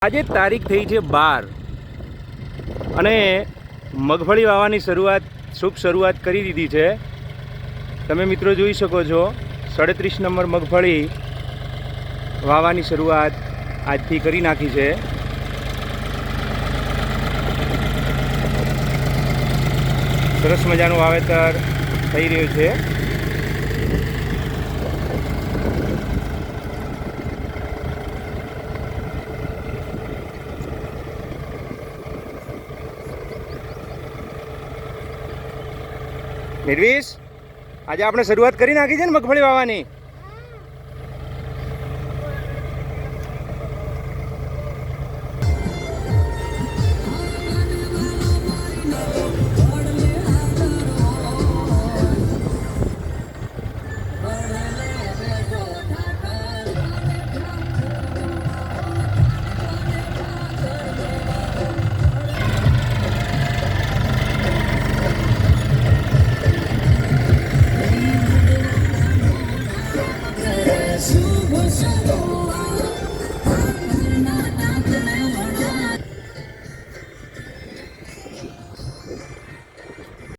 આજે તારીખ થઈ છે 12 અને મગફળી વાવવાની શુભ શરૂઆત કરી દીધી છે। તમે મિત્રો જોઈ શકો છો 37 નંબર મગફળી વાવવાની શરૂઆત આજથી કરી નાખી છે। સરસ મજાનું વાવેતર થઈ રહ્યું છે। નિર્વિશ, આજે આપણે શરૂઆત કરી નાખી છે ને મગફળી વાવવાની।